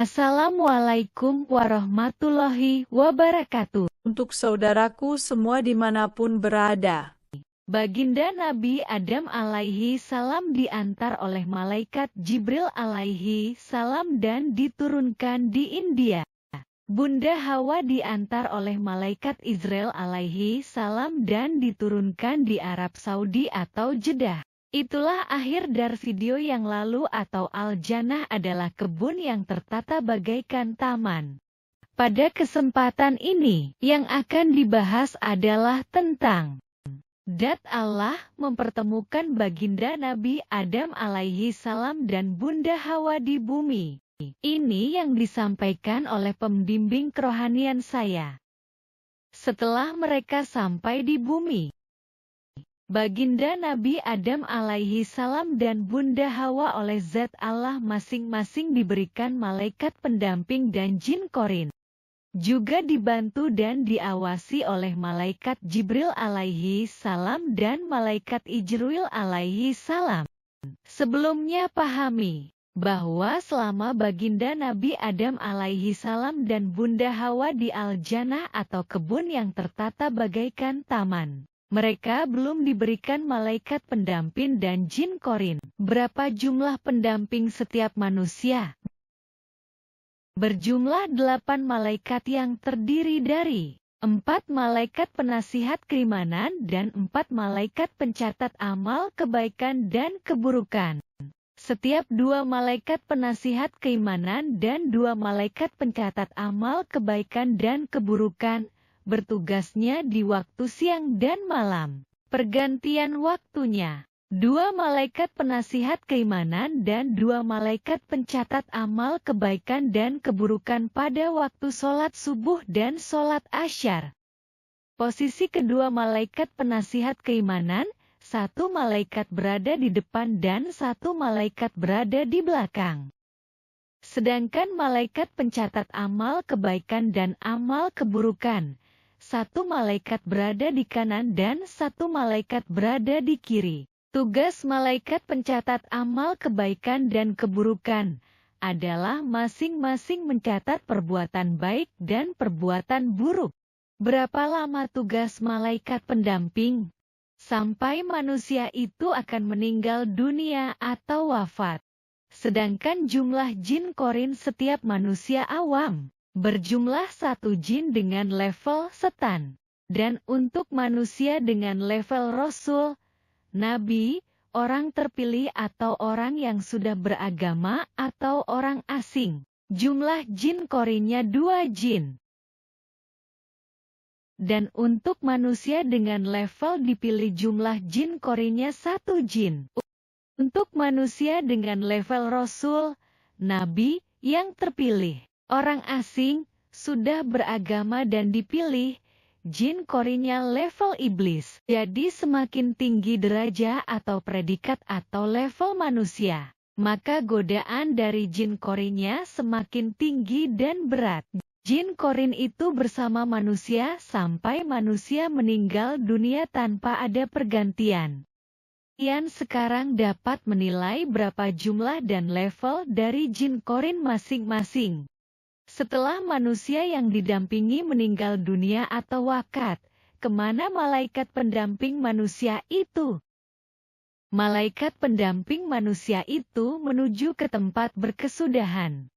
Assalamualaikum warahmatullahi wabarakatuh. Untuk saudaraku semua dimanapun berada. Baginda Nabi Adam alaihi salam diantar oleh malaikat Jibril alaihi salam dan diturunkan di India. Bunda Hawa diantar oleh malaikat Israel alaihi salam dan diturunkan di Arab Saudi atau Jeddah. Itulah akhir dari video yang lalu atau Al-Jannah adalah kebun yang tertata bagaikan taman. Pada kesempatan ini, yang akan dibahas adalah tentang Dat Allah mempertemukan baginda Nabi Adam alaihi salam dan Bunda Hawa di bumi. Ini yang disampaikan oleh pembimbing kerohanian saya. Setelah mereka sampai di bumi, baginda Nabi Adam alaihi salam dan Bunda Hawa oleh Zat Allah masing-masing diberikan malaikat pendamping dan jin korin. Juga dibantu dan diawasi oleh malaikat Jibril alaihi salam dan malaikat Ijril alaihi salam. Sebelumnya pahami bahwa selama baginda Nabi Adam alaihi salam dan Bunda Hawa di Al-Jannah atau kebun yang tertata bagaikan taman, mereka belum diberikan malaikat pendamping dan jin korin. Berapa jumlah pendamping setiap manusia? Berjumlah 8 malaikat yang terdiri dari 4 malaikat penasihat keimanan dan 4 malaikat pencatat amal kebaikan dan keburukan. Setiap 2 malaikat penasihat keimanan dan 2 malaikat pencatat amal kebaikan dan keburukan bertugasnya di waktu siang dan malam. Pergantian waktunya. 2 malaikat penasihat keimanan dan 2 malaikat pencatat amal kebaikan dan keburukan pada waktu sholat subuh dan sholat asyar. Posisi kedua malaikat penasihat keimanan, 1 malaikat berada di depan dan 1 malaikat berada di belakang. Sedangkan malaikat pencatat amal kebaikan dan amal keburukan, 1 malaikat berada di kanan dan 1 malaikat berada di kiri. Tugas malaikat pencatat amal kebaikan dan keburukan adalah masing-masing mencatat perbuatan baik dan perbuatan buruk. Berapa lama tugas malaikat pendamping? Sampai manusia itu akan meninggal dunia atau wafat. Sedangkan jumlah jin korin setiap manusia awam berjumlah 1 jin dengan level setan. Dan untuk manusia dengan level rasul, Nabi, orang terpilih atau orang yang sudah beragama atau orang asing. Jumlah jin korinnya 2 jin. Dan untuk manusia dengan level dipilih jumlah jin korinnya 1 jin. Untuk manusia dengan level Rasul, Nabi, yang terpilih, orang asing, sudah beragama dan dipilih, jin korinnya level iblis. Jadi semakin tinggi derajat atau predikat atau level manusia, maka godaan dari jin korinnya semakin tinggi dan berat. Jin korin itu bersama manusia sampai manusia meninggal dunia tanpa ada pergantian. Kalian sekarang dapat menilai berapa jumlah dan level dari jin korin masing-masing. Setelah manusia yang didampingi meninggal dunia atau wafat, kemana malaikat pendamping manusia itu? Malaikat pendamping manusia itu menuju ke tempat berkesudahan.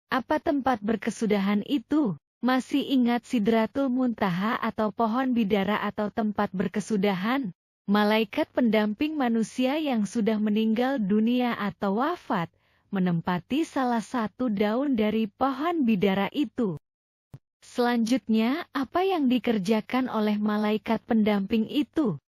Apa tempat berkesudahan itu? Masih ingat Sidratul Muntaha atau pohon bidara atau tempat berkesudahan? Malaikat pendamping manusia yang sudah meninggal dunia atau wafat menempati salah satu daun dari pohon bidara itu. Selanjutnya, apa yang dikerjakan oleh malaikat pendamping itu?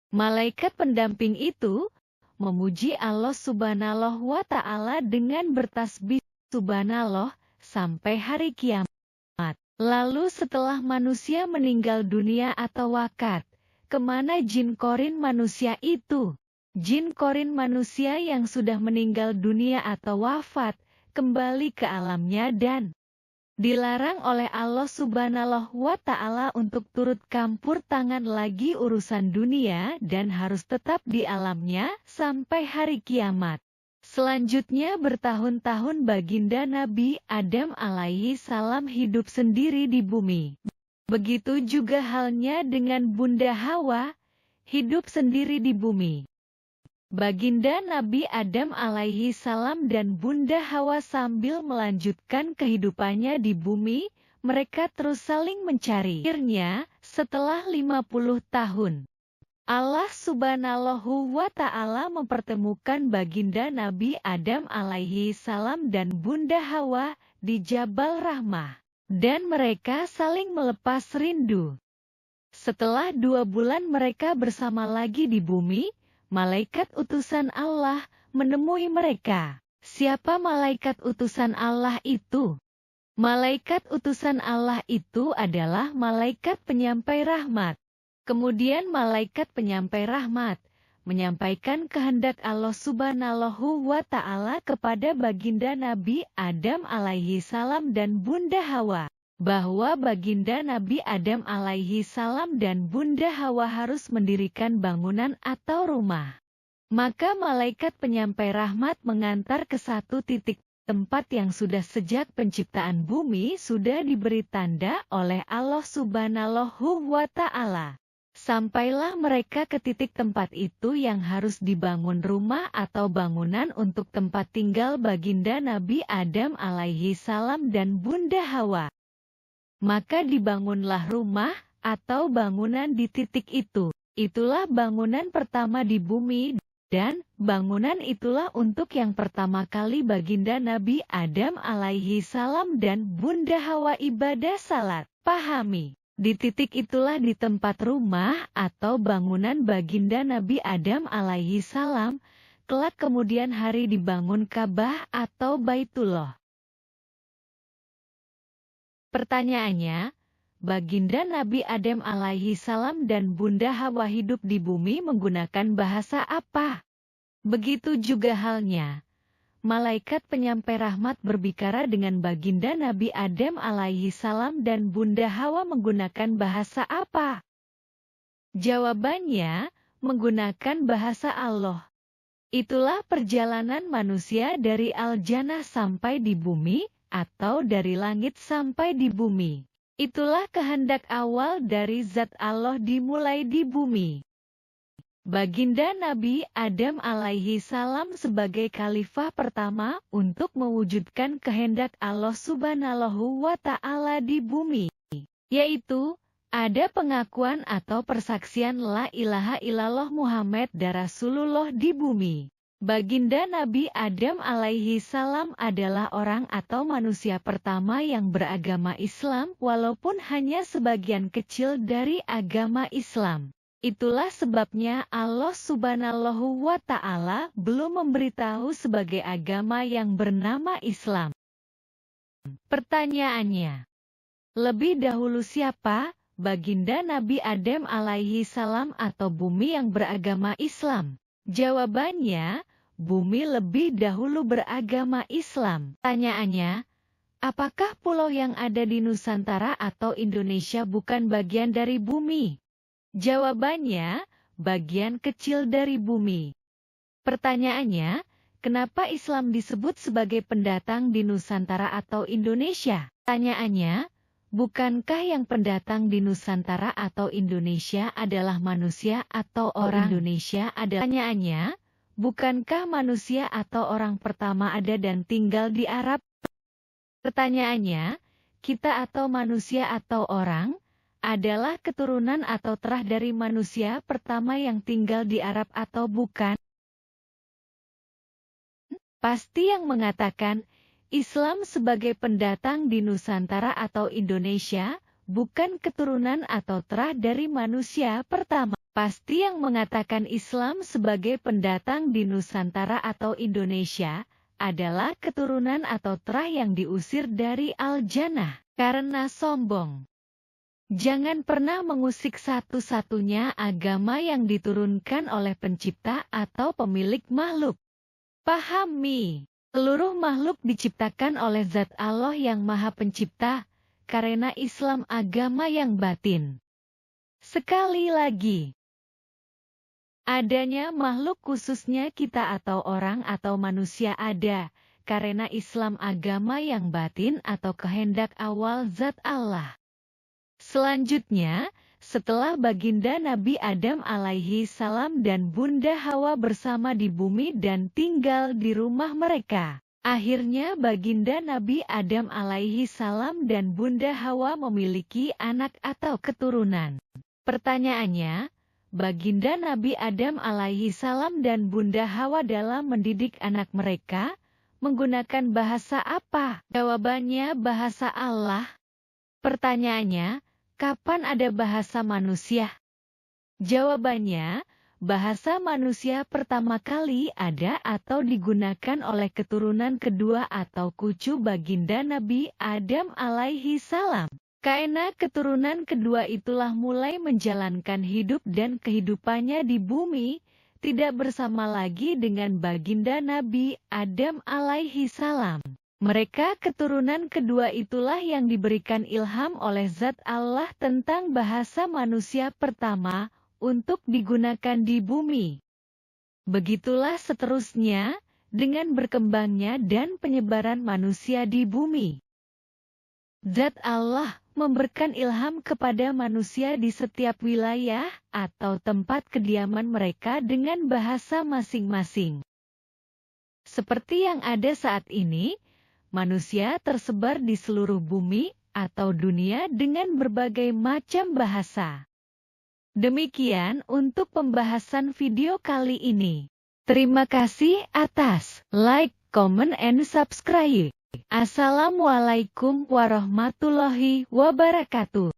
Malaikat pendamping itu memuji Allah Subhanahu wa Ta'ala dengan bertasbih Subhanallah sampai hari kiamat. Lalu setelah manusia meninggal dunia atau wafat, kemana jin korin manusia itu? Jin korin manusia yang sudah meninggal dunia atau wafat, kembali ke alamnya dan dilarang oleh Allah Subhanahu wa Ta'ala untuk turut campur tangan lagi urusan dunia dan harus tetap di alamnya sampai hari kiamat. Selanjutnya bertahun-tahun baginda Nabi Adam alaihi salam hidup sendiri di bumi. Begitu juga halnya dengan Bunda Hawa, hidup sendiri di bumi. Baginda Nabi Adam alaihi salam dan Bunda Hawa sambil melanjutkan kehidupannya di bumi, mereka terus saling mencari. Akhirnya, setelah 50 tahun, Allah Subhanahu wa Ta'ala mempertemukan baginda Nabi Adam alaihi salam dan Bunda Hawa di Jabal Rahmah, dan mereka saling melepas rindu. Setelah 2 bulan mereka bersama lagi di bumi, malaikat utusan Allah menemui mereka. Siapa malaikat utusan Allah itu? Malaikat utusan Allah itu adalah malaikat penyampai rahmat. Kemudian malaikat penyampai rahmat menyampaikan kehendak Allah Subhanahu wa Ta'ala kepada baginda Nabi Adam alaihi salam dan Bunda Hawa, bahwa baginda Nabi Adam alaihi salam dan Bunda Hawa harus mendirikan bangunan atau rumah. Maka malaikat penyampai rahmat mengantar ke satu titik tempat yang sudah sejak penciptaan bumi sudah diberi tanda oleh Allah Subhanahu wa Ta'ala. Sampailah mereka ke titik tempat itu yang harus dibangun rumah atau bangunan untuk tempat tinggal baginda Nabi Adam alaihi salam dan Bunda Hawa. Maka dibangunlah rumah atau bangunan di titik itu. Itulah bangunan pertama di bumi, dan bangunan itulah untuk yang pertama kali baginda Nabi Adam alaihi salam dan Bunda Hawa ibadah salat. Pahami. Di titik itulah di tempat rumah atau bangunan baginda Nabi Adam alaihi salam, kelak kemudian hari dibangun Ka'bah atau Baitullah. Pertanyaannya, baginda Nabi Adam alaihi salam dan Bunda Hawa hidup di bumi menggunakan bahasa apa? Begitu juga halnya. Malaikat penyampai rahmat berbicara dengan baginda Nabi Adam alaihi salam dan Bunda Hawa menggunakan bahasa apa? Jawabannya, menggunakan bahasa Allah. Itulah perjalanan manusia dari al-jannah sampai di bumi, atau dari langit sampai di bumi. Itulah kehendak awal dari zat Allah dimulai di bumi. Baginda Nabi Adam alaihi salam sebagai khalifah pertama untuk mewujudkan kehendak Allah Subhanahu wa Ta'ala di bumi, yaitu ada pengakuan atau persaksian la ilaha illallah Muhammad Rasulullah di bumi. Baginda Nabi Adam alaihi salam adalah orang atau manusia pertama yang beragama Islam walaupun hanya sebagian kecil dari agama Islam. Itulah sebabnya Allah Subhanahu wa Ta'ala belum memberitahu sebagai agama yang bernama Islam. Pertanyaannya, lebih dahulu siapa, baginda Nabi Adam alaihi salam atau bumi yang beragama Islam? Jawabannya, bumi lebih dahulu beragama Islam. Pertanyaannya, apakah pulau yang ada di Nusantara atau Indonesia bukan bagian dari bumi? Jawabannya, bagian kecil dari bumi. Pertanyaannya, kenapa Islam disebut sebagai pendatang di Nusantara atau Indonesia? Pertanyaannya, bukankah yang pendatang di Nusantara atau Indonesia adalah manusia atau orang Indonesia adalah? Pertanyaannya, bukankah manusia atau orang pertama ada dan tinggal di Arab? Pertanyaannya, kita atau manusia atau orang adalah keturunan atau terah dari manusia pertama yang tinggal di Arab atau bukan? Pasti yang mengatakan Islam sebagai pendatang di Nusantara atau Indonesia bukan keturunan atau terah dari manusia pertama. Pasti yang mengatakan Islam sebagai pendatang di Nusantara atau Indonesia adalah keturunan atau terah yang diusir dari al-jannah karena sombong. Jangan pernah mengusik satu-satunya agama yang diturunkan oleh pencipta atau pemilik makhluk. Pahami, seluruh makhluk diciptakan oleh zat Allah yang Maha Pencipta, karena Islam agama yang batin. Sekali lagi, Adanya makhluk khususnya kita atau orang atau manusia ada, karena Islam agama yang batin atau kehendak awal zat Allah. Selanjutnya, setelah baginda Nabi Adam alaihi salam dan Bunda Hawa bersama di bumi dan tinggal di rumah mereka, akhirnya baginda Nabi Adam alaihi salam dan Bunda Hawa memiliki anak atau keturunan. Pertanyaannya, baginda Nabi Adam alaihi salam dan Bunda Hawa dalam mendidik anak mereka menggunakan bahasa apa? Jawabannya bahasa Allah. Pertanyaannya, kapan ada bahasa manusia? Jawabannya, bahasa manusia pertama kali ada atau digunakan oleh keturunan kedua atau cucu baginda Nabi Adam alaihi salam. Karena keturunan kedua itulah mulai menjalankan hidup dan kehidupannya di bumi, tidak bersama lagi dengan baginda Nabi Adam alaihi salam. Mereka keturunan kedua itulah yang diberikan ilham oleh zat Allah tentang bahasa manusia pertama untuk digunakan di bumi. Begitulah seterusnya, dengan berkembangnya dan penyebaran manusia di bumi. Zat Allah memberikan ilham kepada manusia di setiap wilayah atau tempat kediaman mereka dengan bahasa masing-masing. Seperti yang ada saat ini, manusia tersebar di seluruh bumi atau dunia dengan berbagai macam bahasa. Demikian untuk pembahasan video kali ini. Terima kasih atas like, comment, and subscribe. Assalamualaikum warahmatullahi wabarakatuh.